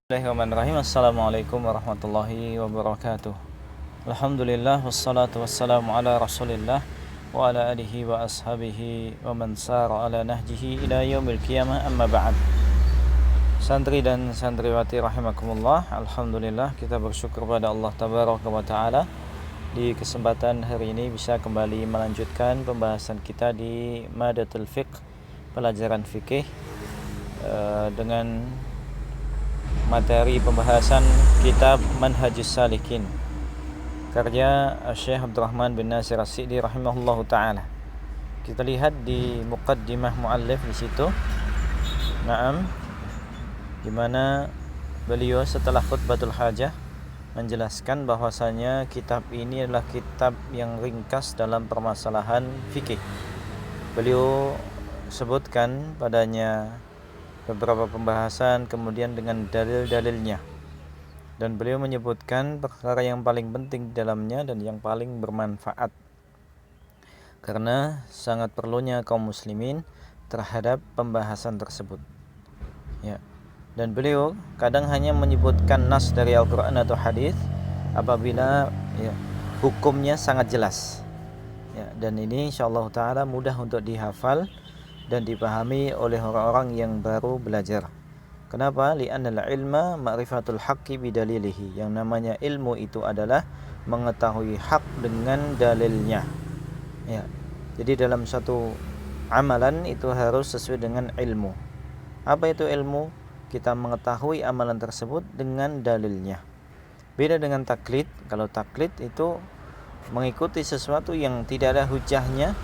Bismillahirrahmanirrahim. Assalamualaikum warahmatullahi wabarakatuh. Alhamdulillah wassalatu wassalamu ala Rasulillah wa ala alihi wa ashabihi wa man sara ala nahjihi ila yaumil qiyamah, amma ba'd. Santri dan santriwati rahimakumullah, alhamdulillah kita bersyukur pada Allah tabaraka wa taala di kesempatan hari ini bisa kembali melanjutkan pembahasan kita di Madatul Fiqh, pelajaran fikih, dengan materi pembahasan kitab Manhajus Salikin karya Syekh Abdurrahman bin Nasir As-Sa'di rahimahullahu taala. Kita lihat di muqaddimah muallif di situ. Naam, di mana beliau setelah khutbatul hajah menjelaskan bahwasanya kitab ini adalah kitab yang ringkas dalam permasalahan fikih. Beliau sebutkan padanya beberapa pembahasan kemudian dengan dalil-dalilnya, dan beliau menyebutkan perkara yang paling penting di dalamnya dan yang paling bermanfaat karena sangat perlunya kaum muslimin terhadap pembahasan tersebut, ya. Dan beliau kadang hanya menyebutkan nas dari Al-Quran atau hadis apabila hukumnya sangat jelas, ya. Dan ini insyaallah ta'ala mudah untuk dihafal dan dipahami oleh orang-orang yang baru belajar. Kenapa? Li'annal ilma ma'rifatul haqqi bidalilihi. Yang namanya ilmu itu adalah mengetahui hak dengan dalilnya, ya. Jadi dalam satu amalan itu harus sesuai dengan ilmu. Apa itu ilmu? Kita mengetahui amalan tersebut dengan dalilnya. Beda dengan taklid. Kalau taklid itu mengikuti sesuatu yang tidak ada hujahnya,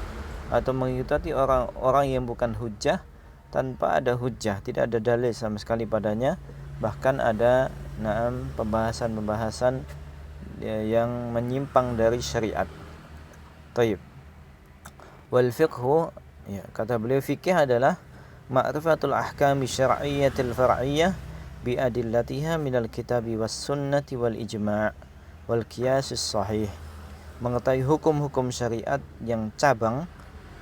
atau mengikuti orang-orang yang bukan hujjah tanpa ada hujjah, tidak ada dalil sama sekali padanya, bahkan ada pembahasan-pembahasan yang menyimpang dari syariat. Taib. Wal fiqhu, ya, kata beliau, fikih adalah ma'rifatul ahkami syar'iyyatil far'iyyah bi adillatiha minal kitabi was sunnati wal ijma' wal qiyasis sahih. Mengetahui hukum-hukum syariat yang cabang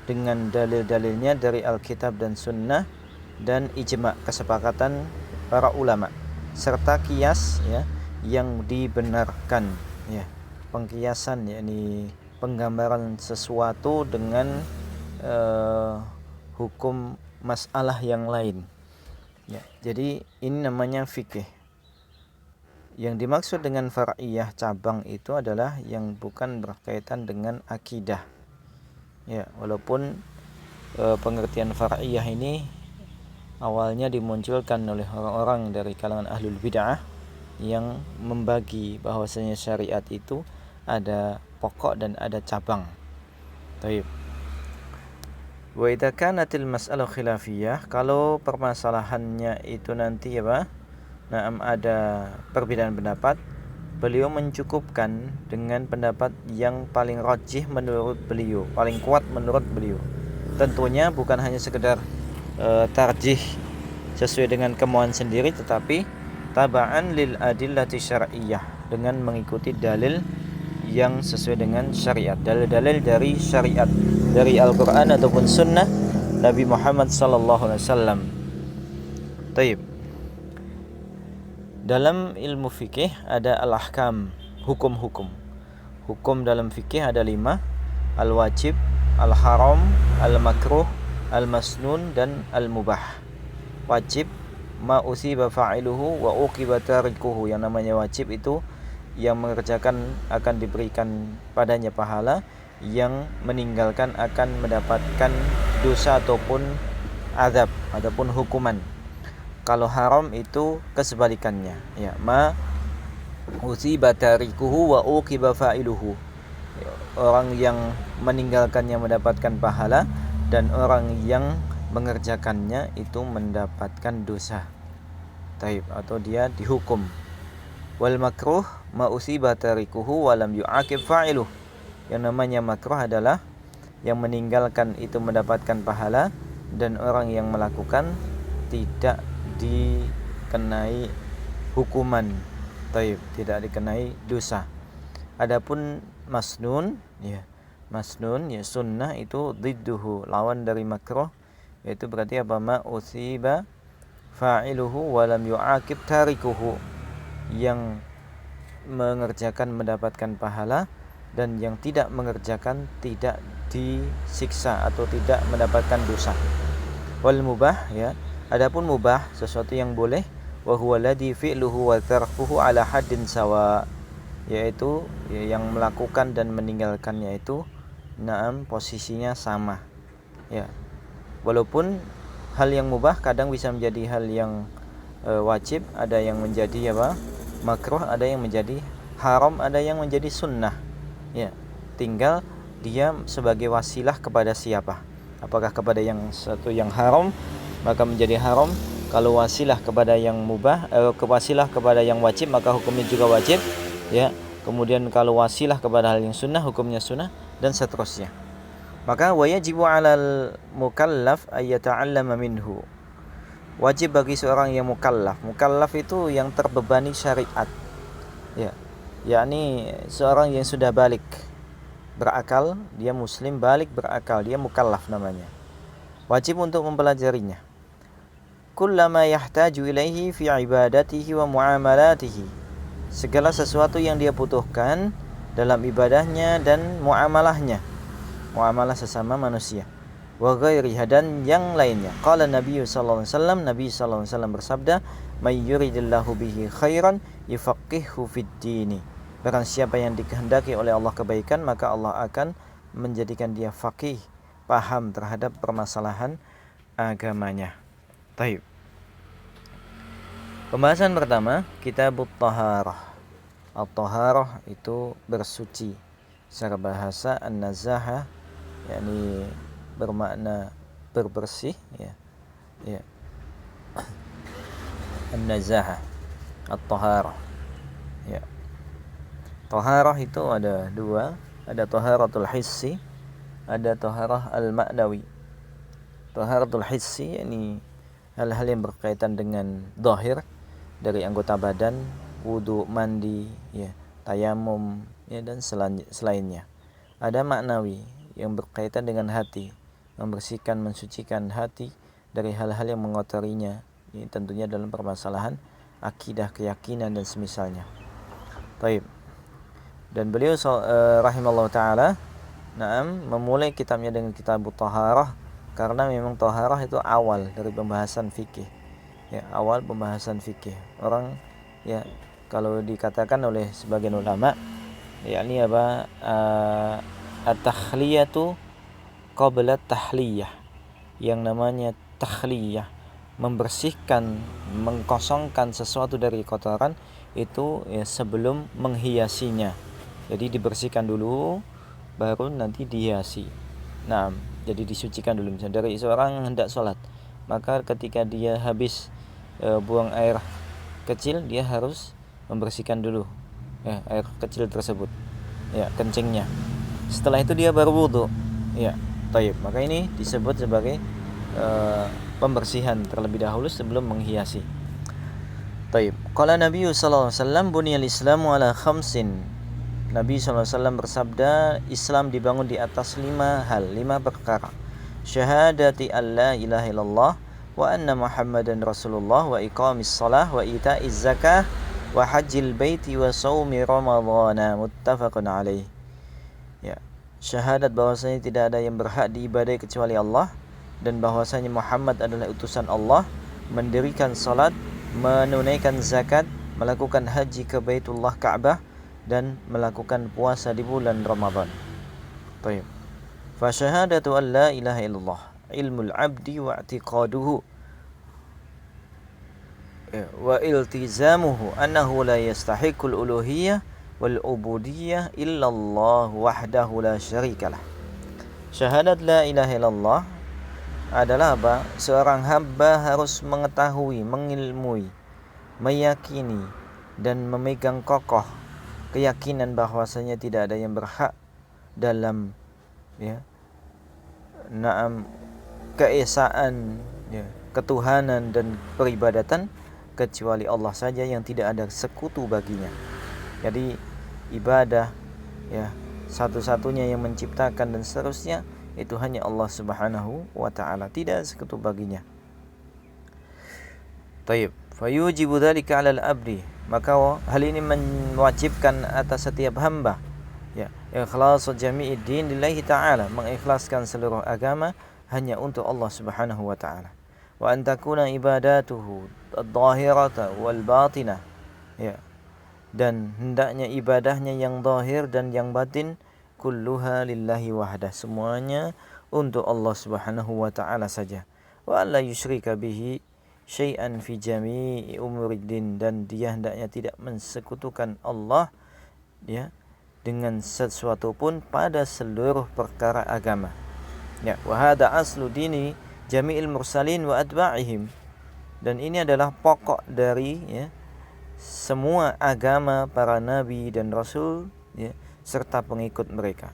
dengan dalil-dalilnya dari Alkitab dan Sunnah dan ijma', kesepakatan para ulama, serta kias, ya, yang dibenarkan, ya. Pengkiasan, yakni penggambaran sesuatu dengan hukum masalah yang lain, ya. Jadi ini namanya fikih. Yang dimaksud dengan far'iyah, cabang, itu adalah yang bukan berkaitan dengan akidah, ya. Walaupun pengertian far'iyah ini awalnya dimunculkan oleh orang-orang dari kalangan ahlul bid'ah yang membagi bahwasanya syariat itu ada pokok dan ada cabang. Baik. Wa idza kanatil mas'alah khilafiyah, kalau permasalahannya itu nanti ada perbedaan pendapat, beliau mencukupkan dengan pendapat yang paling rajih menurut beliau, paling kuat menurut beliau. Tentunya bukan hanya sekedar tarjih sesuai dengan kemauan sendiri, tetapi taba'an lil adillati syar'iyyah, dengan mengikuti dalil yang sesuai dengan syariat, dalil-dalil dari syariat, dari Al-Quran ataupun Sunnah Nabi Muhammad sallallahu alaihi wasallam. Taib. Dalam ilmu fikih ada al-ahkam, hukum-hukum. Hukum dalam fikih ada 5: al-wajib, al-haram, al-makruh, al-masnun, dan al-mubah. Wajib ma usiba fa'iluhu wa uqiba tarikuhu. Yang namanya wajib itu yang mengerjakan akan diberikan padanya pahala, yang meninggalkan akan mendapatkan dosa ataupun azab ataupun hukuman. Kalau haram itu kesebalikannya, ya, ma usiba tarikuhu wa uqiba fa'iluhu. Orang yang meninggalkannya mendapatkan pahala, dan orang yang mengerjakannya itu mendapatkan dosa, taib, atau dia dihukum. Wal makruh ma usiba tarikuhu wa lam yu'aqib fa'iluh. Yang namanya makruh adalah yang meninggalkan itu mendapatkan pahala, dan orang yang melakukan tidak dikenai hukuman, taib, tidak dikenai dosa. Adapun masnun, ya, masnun, ya, sunnah itu didduhu, lawan dari makruh, yaitu berarti apa? Ma usiba fa'iluhu wa lam yu'aqib tarikuhu, yang mengerjakan mendapatkan pahala dan yang tidak mengerjakan tidak disiksa atau tidak mendapatkan dosa. Wal mubah, ya, adapun mubah sesuatu yang boleh, wa huwa alladhi fi'luhu wa tarkuhu ala haddin sawa, yaitu yang melakukan dan meninggalkannya itu posisinya sama, ya. Walaupun hal yang mubah kadang bisa menjadi hal yang wajib, ada yang menjadi makruh, ada yang menjadi haram, ada yang menjadi sunnah, ya. Tinggal dia sebagai wasilah kepada siapa. Apakah kepada yang satu yang haram maka menjadi haram, kalau wasilah kepada yang mubah, wasilah kepada yang wajib maka hukumnya juga wajib, ya. Kemudian kalau wasilah kepada hal yang sunnah hukumnya sunnah, dan seterusnya. Maka wajibu 'alal mukallaf ay yata'allama minhu. Wajib bagi seorang yang mukallaf. Mukallaf itu yang terbebani syariat, ya, yakni seorang yang sudah balik, berakal, dia muslim balik berakal, dia mukallaf namanya. Wajib untuk mempelajarinya. Kullama yahtaju ilaihi fi ibadatihi wa muamalatihi. Segala sesuatu yang dia butuhkan dalam ibadahnya dan muamalahnya, muamalah sesama manusia. Wa ghairiha, dan yang lainnya. Qala Nabi sallallahu alaihi wasallam, Nabi sallallahu alaihi wasallam bersabda, "May yuridillahu bihi khairan yufaqihuhu fid dini." Barang siapa yang dikehendaki oleh Allah kebaikan, maka Allah akan menjadikan dia faqih, paham terhadap permasalahan agamanya. Baik. Pembahasan pertama, Kitabut Taharah. At-taharah itu bersuci. Secara bahasa an-nazahah, yakni bermakna berbersih, ya. Ya. An-nazahah, at-taharah. Ya. Taharah itu ada dua, ada taharatul hissi, ada taharah al-ma'nawi. Taharatul hissi yakni hal-hal yang berkaitan dengan zahir dari anggota badan, wudu, mandi, ya, tayamum, ya, dan selainnya. Ada maknawi yang berkaitan dengan hati, membersihkan, mensucikan hati dari hal-hal yang mengotorinya. Ini tentunya dalam permasalahan akidah, keyakinan, dan semisalnya. Baik. Dan beliau rahimallahu taala memulai kitabnya dengan Kitabut Taharah, karena memang taharah itu awal dari pembahasan fikih. Ya, awal pembahasan fikih. Orang, ya, kalau dikatakan oleh sebagian ulama, yakni at-takhliyatu qabla tahliyah. Yang namanya takhliyah, membersihkan, mengkosongkan sesuatu dari kotoran itu, ya, sebelum menghiasinya. Jadi dibersihkan dulu baru nanti dihiasi. Jadi disucikan dulu. Misalnya dari seorang hendak sholat, maka ketika dia habis buang air kecil, dia harus membersihkan dulu air kecil tersebut, ya, kencingnya. Setelah itu dia baru wudu, ya. Taib. Maka ini disebut sebagai pembersihan terlebih dahulu sebelum menghiasi. Taib. Qala Nabi sallallahu alaihi wasallam, buniyal Islamu ala khamsin. Nabi sallallahu alaihi wasallam bersabda, Islam dibangun di atas 5 hal, 5 perkara. Syahadati an la ilaha illallah wa anna Muhammadan Rasulullah, wa iqamis shalah, wa ita'iz zakah, wa hajjil baiti, wa shaumi ramadhana. Muttafaqun alaih. Ya, syahadat bahwasanya tidak ada yang berhak diibadai kecuali Allah, dan bahwasanya Muhammad adalah utusan Allah, mendirikan salat, menunaikan zakat, melakukan haji ke Baitullah Ka'bah, dan melakukan puasa di bulan Ramadan. Baik. Fa syahadatu an la ilaha illallah ilmul abdi wa i'tiqaduhu wa iltizamuhu annahu la yastahiqul uluhiyyah wal ubudiyyah illallah wahdahu la syarikalah. Syahadat la ilaha illallah adalah apa? Seorang hamba harus mengetahui, mengilmui, meyakini, dan memegang kokoh keyakinan bahwasanya tidak ada yang berhak dalam, ya, keesaan, ya, ketuhanan dan peribadatan kecuali Allah saja yang tidak ada sekutu baginya. Jadi ibadah, ya, satu-satunya yang menciptakan dan seterusnya itu hanya Allah Subhanahu wa taala, tidak sekutu baginya. Taib. Fayujibu dzalika 'alal abdi. Maka hal ini mewajibkan atas setiap hamba ya, ikhlasu jami'id din lillahi ta'ala, mengikhlaskan seluruh agama hanya untuk Allah Subhanahu wa taala. Wa an takuna ibadatuhu adh-dhahirata wal batinah. Ya. Dan hendaknya ibadahnya yang zahir dan yang batin kulluha lillahi wahdah, semuanya untuk Allah Subhanahu wa taala saja. Wa alla yusyrika bihi syai'an fi jami'i umuriddin, dan dia hendaknya tidak mensekutukan Allah ya dengan sesuatu pun pada seluruh perkara agama. Ya, wa hadha aslu dini jami'il mursalin wa atba'ihim, dan ini adalah pokok dari ya semua agama para nabi dan rasul ya, serta pengikut mereka.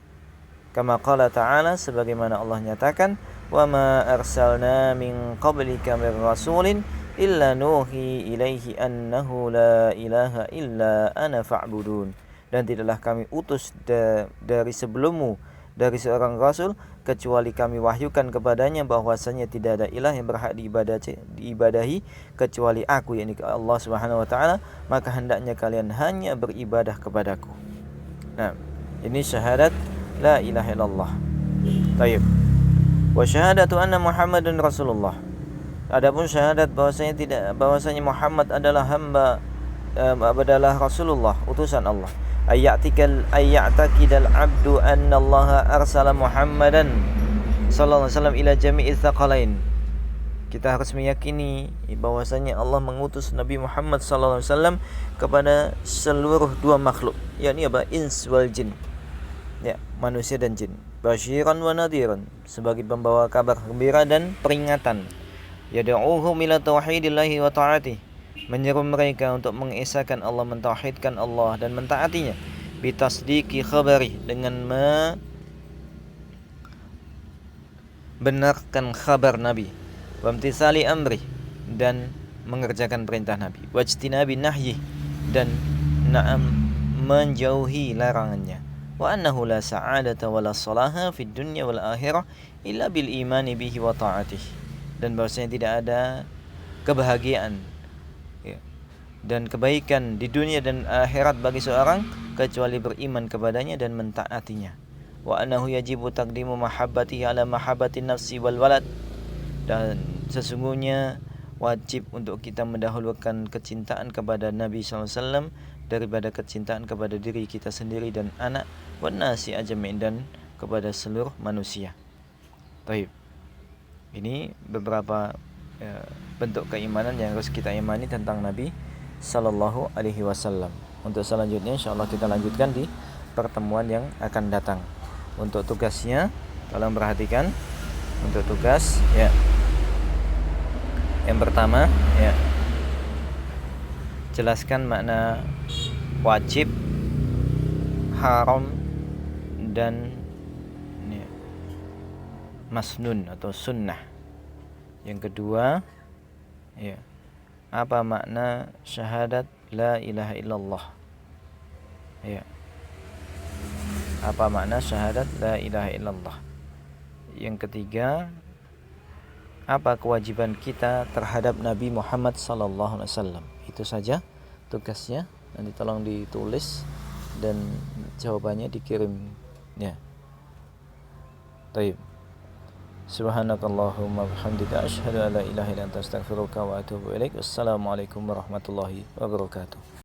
Kama qala ta'ala, sebagaimana Allah nyatakan, wa ma arsalna min qablika min rasulin illa nuhi ilaihi annahu la ilaha illa ana fa'budun. Dan tidaklah kami utus dari sebelummu dari seorang rasul kecuali kami wahyukan kepadanya bahwasanya tidak ada ilah yang berhak diibadahi kecuali aku, yakni Allah Subhanahu wa taala, maka hendaknya kalian hanya beribadah kepadaku. Nah, ini syahadat la ilaha illallah. Baik. Wa syahadatu anna Muhammadun Rasulullah. Adapun syahadat bahwasanya Muhammad adalah hamba adalah Rasulullah, utusan Allah. Ayya'taqidal abdu anna Allah arsala Muhammadan sallallahu alaihi wasallam ila jami'il thaqalain. Kita harus meyakini bahwasanya Allah mengutus Nabi Muhammad sallallahu alaihi wasallam kepada seluruh dua makhluk, yakni apa? Ins wal jin. Ya, manusia dan jin. Basyiran wa nadhiran, sebagai pembawa kabar gembira dan peringatan. Yad'uhum ila tauhidillahi wa ta'atihi, menyeru mereka untuk mengesahkan Allah, mentauhidkan Allah dan mentaatinya. Bitasdiqi khabari, dengan membenarkan kabar Nabi. Wamtisali amri, dan mengerjakan perintah Nabi. Wajtinabi nahyi, dan menjauhi larangannya. Wa annahu la sa'adata wa la salaha fid dunya wal akhirah illa bil imani bihi wa ta'atihi, dan bahwasanya tidak ada kebahagiaan ya, dan kebaikan di dunia dan akhirat bagi seorang kecuali beriman kepadanya dan mentaatinya. Wa annahu yajibu taqdimu mahabbatihi ala mahabbatin nafsi wal walad, dan sesungguhnya wajib untuk kita mendahulukan kecintaan kepada Nabi SAW daripada kecintaan kepada diri kita sendiri dan anak, wan nasi ajmain, dan kepada seluruh manusia. Baik. Ini beberapa bentuk keimanan yang harus kita imani tentang Nabi sallallahu alaihi wasallam. Untuk selanjutnya insyaallah kita lanjutkan di pertemuan yang akan datang. Untuk tugasnya tolong perhatikan. Untuk tugas ya, yang pertama ya, jelaskan makna wajib, haram, dan ya, masnun atau sunnah. Yang kedua ya, apa makna syahadat la ilaha illallah ya, apa makna syahadat la ilaha illallah. Yang ketiga, apa kewajiban kita terhadap Nabi Muhammad sallallahu alaihi wasallam. Itu saja tugasnya, nanti tolong ditulis dan jawabannya dikirim ya. Baik. Subhanakallahumma bihamdika asyhadu an la ilaha illa anta astaghfiruka wa atubu ilaik. Wassalamualaikum warahmatullahi wabarakatuh.